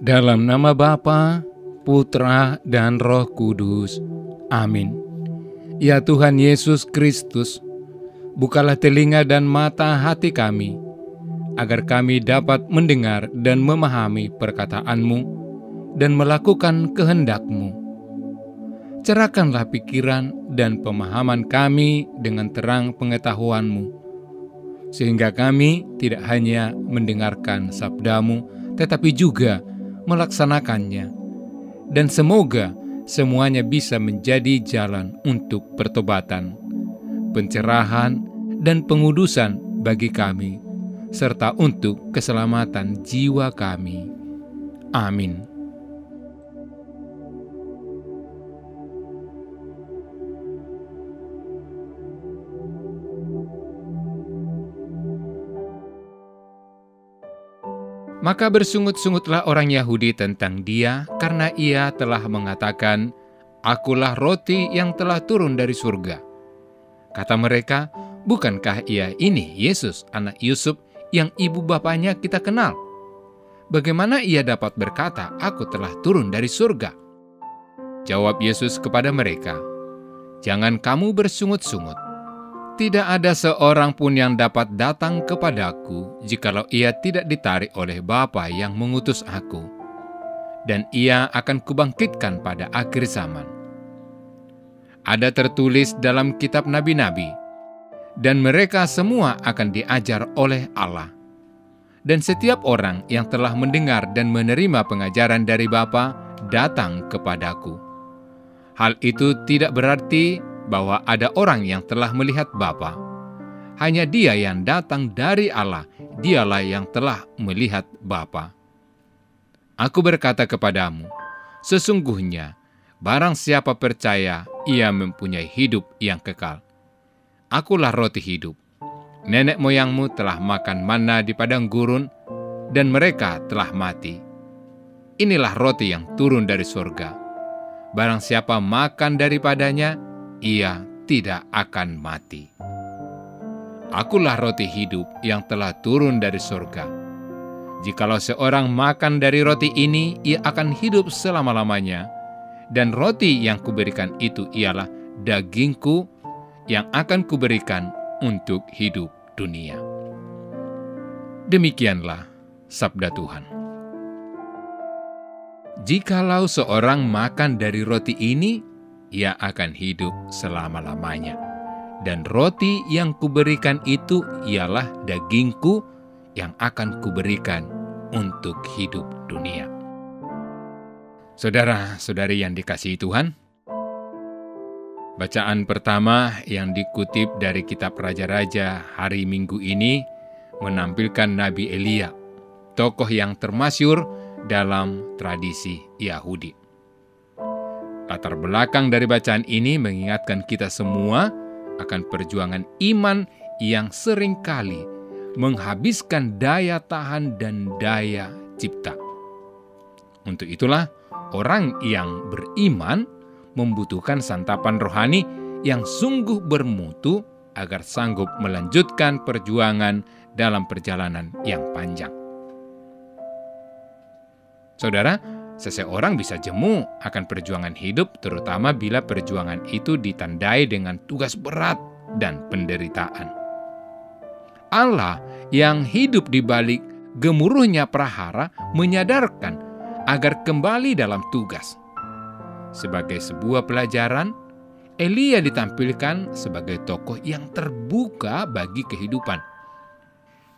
Dalam nama Bapa, Putra, dan Roh Kudus. Amin. Ya Tuhan Yesus Kristus, bukalah telinga dan mata hati kami, agar kami dapat mendengar dan memahami perkataan-Mu dan melakukan kehendak-Mu. Cerahkanlah pikiran dan pemahaman kami dengan terang pengetahuan-Mu, sehingga kami tidak hanya mendengarkan sabda-Mu, tetapi juga melaksanakannya. Dan semoga semuanya bisa menjadi jalan untuk pertobatan, pencerahan, dan pengudusan bagi kami, serta untuk keselamatan jiwa kami. Amin. Maka bersungut-sungutlah orang Yahudi tentang Dia, karena Ia telah mengatakan, "Akulah roti yang telah turun dari surga." Kata mereka, "Bukankah Ia ini Yesus, anak Yusuf, yang ibu bapanya kita kenal? Bagaimana Ia dapat berkata, 'Aku telah turun dari surga'?" Jawab Yesus kepada mereka, "Jangan kamu bersungut-sungut. Tidak ada seorang pun yang dapat datang kepadaku jikalau ia tidak ditarik oleh Bapa yang mengutus aku, dan ia akan kubangkitkan pada akhir zaman. Ada tertulis dalam kitab nabi-nabi, dan mereka semua akan diajar oleh Allah. Dan setiap orang yang telah mendengar dan menerima pengajaran dari Bapa datang kepadaku. Hal itu tidak berarti bahwa ada orang yang telah melihat Bapa. Hanya Dia yang datang dari Allah, Dialah yang telah melihat Bapa. Aku berkata kepadamu, sesungguhnya barang siapa percaya, ia mempunyai hidup yang kekal. Akulah roti hidup. Nenek moyangmu telah makan manna di padang gurun, dan mereka telah mati. Inilah roti yang turun dari surga. Barang siapa makan daripadanya, ia tidak akan mati. Akulah roti hidup yang telah turun dari surga. Jikalau seorang makan dari roti ini, ia akan hidup selama-lamanya. Dan roti yang kuberikan itu ialah dagingku yang akan kuberikan untuk hidup dunia. Demikianlah sabda Tuhan. Jikalau seorang makan dari roti ini, ia akan hidup selama-lamanya. Dan roti yang kuberikan itu ialah dagingku yang akan kuberikan untuk hidup dunia. Saudara-saudari yang dikasihi Tuhan, bacaan pertama yang dikutip dari kitab Raja-Raja hari Minggu ini menampilkan Nabi Elia, tokoh yang termasyhur dalam tradisi Yahudi. Latar belakang dari bacaan ini mengingatkan kita semua akan perjuangan iman yang seringkali menghabiskan daya tahan dan daya cipta. Untuk itulah, orang yang beriman membutuhkan santapan rohani yang sungguh bermutu agar sanggup melanjutkan perjuangan dalam perjalanan yang panjang. Saudara, seseorang bisa jemu akan perjuangan hidup, terutama bila perjuangan itu ditandai dengan tugas berat dan penderitaan. Allah yang hidup di balik gemuruhnya prahara menyadarkan agar kembali dalam tugas. Sebagai sebuah pelajaran, Elia ditampilkan sebagai tokoh yang terbuka bagi kehidupan.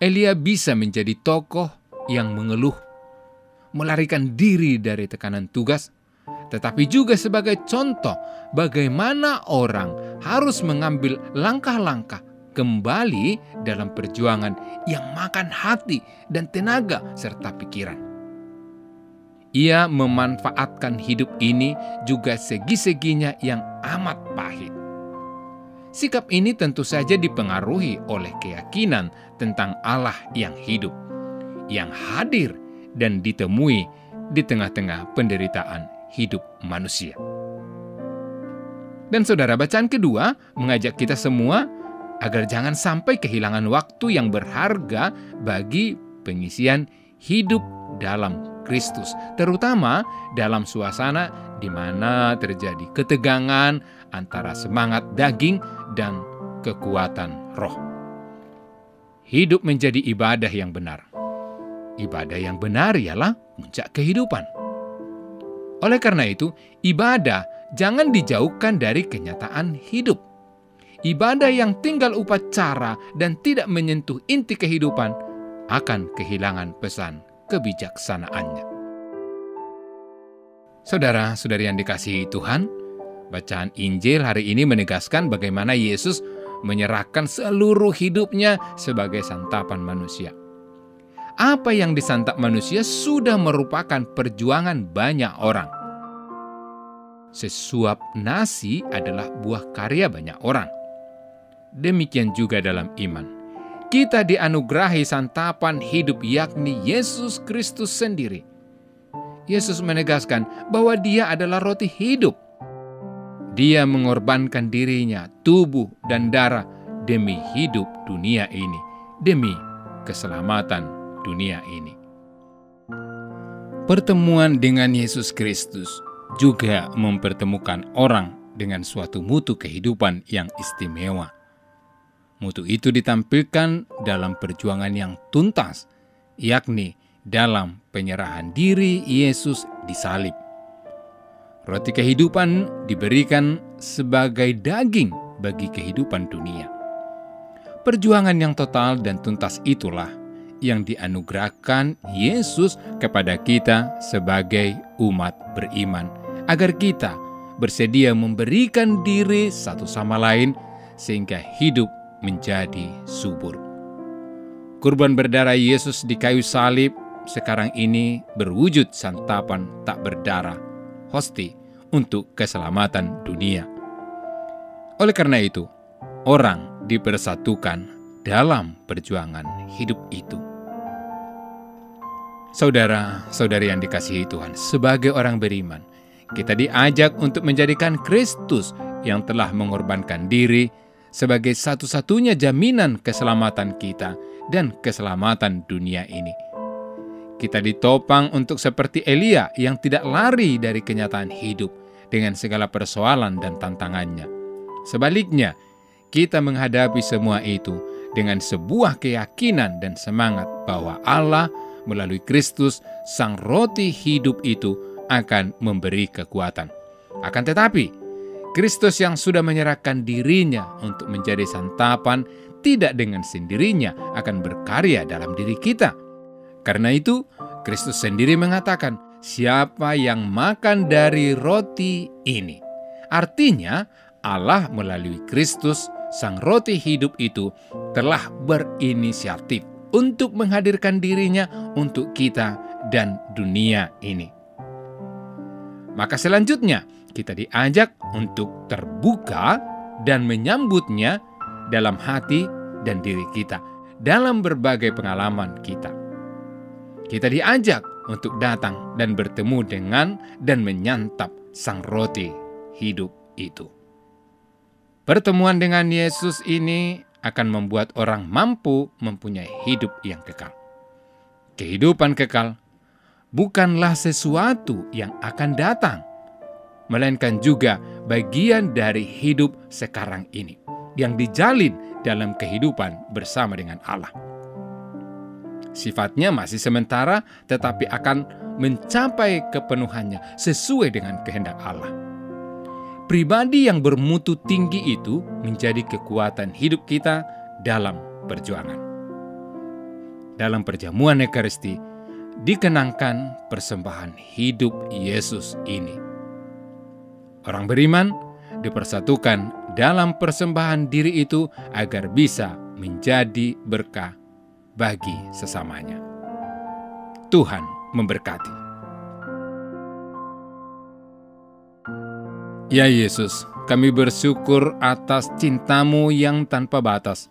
Elia bisa menjadi tokoh yang mengeluh, melarikan diri dari tekanan tugas, tetapi juga sebagai contoh bagaimana orang harus mengambil langkah-langkah kembali dalam perjuangan yang makan hati dan tenaga serta pikiran. Ia memanfaatkan hidup ini juga segi-seginya yang amat pahit. Sikap ini tentu saja dipengaruhi oleh keyakinan tentang Allah yang hidup, yang hadir dan ditemui di tengah-tengah penderitaan hidup manusia. Dan saudara, bacaan kedua mengajak kita semua agar jangan sampai kehilangan waktu yang berharga bagi pengisian hidup dalam Kristus, terutama dalam suasana di mana terjadi ketegangan antara semangat daging dan kekuatan roh. Hidup menjadi ibadah yang benar. Ibadah yang benar ialah puncak kehidupan. Oleh karena itu, ibadah jangan dijauhkan dari kenyataan hidup. Ibadah yang tinggal upacara dan tidak menyentuh inti kehidupan akan kehilangan pesan kebijaksanaannya. Saudara-saudari yang dikasihi Tuhan, bacaan Injil hari ini menegaskan bagaimana Yesus menyerahkan seluruh hidupnya sebagai santapan manusia. Apa yang disantap manusia sudah merupakan perjuangan banyak orang. Sesuap nasi adalah buah karya banyak orang. Demikian juga dalam iman. Kita dianugerahi santapan hidup, yakni Yesus Kristus sendiri. Yesus menegaskan bahwa Dia adalah roti hidup. Dia mengorbankan dirinya, tubuh dan darah demi hidup dunia ini, demi keselamatan dunia ini. Pertemuan dengan Yesus Kristus juga mempertemukan orang dengan suatu mutu kehidupan yang istimewa. Mutu itu ditampilkan dalam perjuangan yang tuntas, yakni dalam penyerahan diri Yesus disalib. Roti kehidupan diberikan sebagai daging bagi kehidupan dunia. Perjuangan yang total dan tuntas itulah yang dianugerahkan Yesus kepada kita sebagai umat beriman, agar kita bersedia memberikan diri satu sama lain sehingga hidup menjadi subur. Kurban berdarah Yesus di kayu salib sekarang ini berwujud santapan tak berdarah, hosti untuk keselamatan dunia. Oleh karena itu, orang dipersatukan dalam perjuangan hidup itu. Saudara-saudari yang dikasihi Tuhan, sebagai orang beriman, kita diajak untuk menjadikan Kristus yang telah mengorbankan diri sebagai satu-satunya jaminan keselamatan kita dan keselamatan dunia ini. Kita ditopang untuk seperti Elia yang tidak lari dari kenyataan hidup dengan segala persoalan dan tantangannya. Sebaliknya, kita menghadapi semua itu dengan sebuah keyakinan dan semangat bahwa Allah melalui Kristus, Sang Roti hidup itu akan memberi kekuatan. Akan tetapi, Kristus yang sudah menyerahkan dirinya untuk menjadi santapan tidak dengan sendirinya akan berkarya dalam diri kita. Karena itu, Kristus sendiri mengatakan, "Siapa yang makan dari roti ini?" Artinya, Allah melalui Kristus, Sang Roti hidup itu, telah berinisiatif untuk menghadirkan dirinya untuk kita dan dunia ini. Maka selanjutnya, kita diajak untuk terbuka dan menyambutnya dalam hati dan diri kita, dalam berbagai pengalaman kita. Kita diajak untuk datang dan bertemu dengan dan menyantap Sang Roti hidup itu. Pertemuan dengan Yesus ini akan membuat orang mampu mempunyai hidup yang kekal. Kehidupan kekal bukanlah sesuatu yang akan datang, melainkan juga bagian dari hidup sekarang ini yang dijalin dalam kehidupan bersama dengan Allah. Sifatnya masih sementara, tetapi akan mencapai kepenuhannya sesuai dengan kehendak Allah. Pribadi yang bermutu tinggi itu menjadi kekuatan hidup kita dalam perjuangan. Dalam perjamuan Ekaristi dikenangkan persembahan hidup Yesus ini. Orang beriman dipersatukan dalam persembahan diri itu agar bisa menjadi berkah bagi sesamanya. Tuhan memberkati. Ya Yesus, kami bersyukur atas cinta-Mu yang tanpa batas.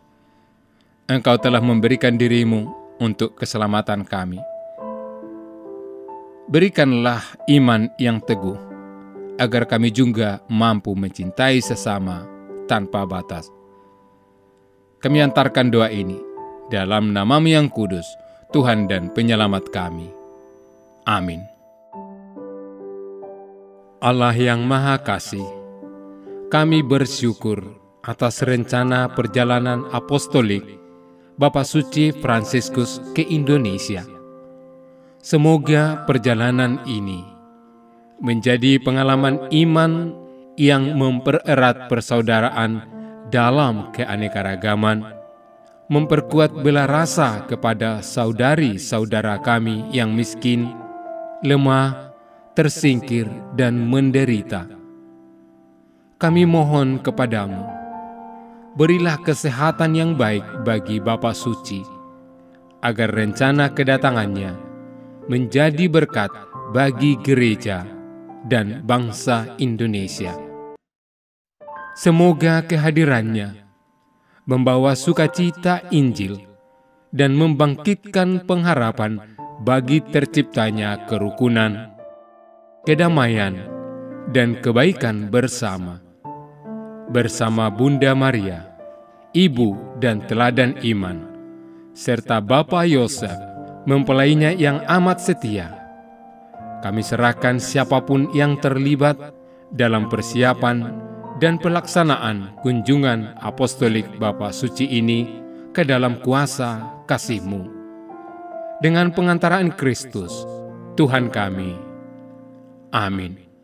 Engkau telah memberikan diri-Mu untuk keselamatan kami. Berikanlah iman yang teguh, agar kami juga mampu mencintai sesama tanpa batas. Kami antarkan doa ini dalam nama-Mu yang kudus, Tuhan dan Penyelamat kami. Amin. Allah yang Maha Kasih, kami bersyukur atas rencana perjalanan apostolik Bapak Suci Fransiskus ke Indonesia. Semoga perjalanan ini menjadi pengalaman iman yang mempererat persaudaraan dalam keanekaragaman, memperkuat bela rasa kepada saudari-saudara kami yang miskin, lemah, tersingkir, dan menderita. Kami mohon kepadamu, berilah kesehatan yang baik bagi Bapak Suci, agar rencana kedatangannya menjadi berkat bagi gereja dan bangsa Indonesia. Semoga kehadirannya membawa sukacita Injil dan membangkitkan pengharapan bagi terciptanya kerukunan, kedamaian, dan kebaikan bersama Bunda Maria, Ibu dan Teladan Iman, serta Bapak Yosef, mempelainya yang amat setia. Kami serahkan siapapun yang terlibat dalam persiapan dan pelaksanaan kunjungan apostolik Bapak Suci ini ke dalam kuasa kasih-Mu. Dengan pengantaraan Kristus, Tuhan kami. Amin.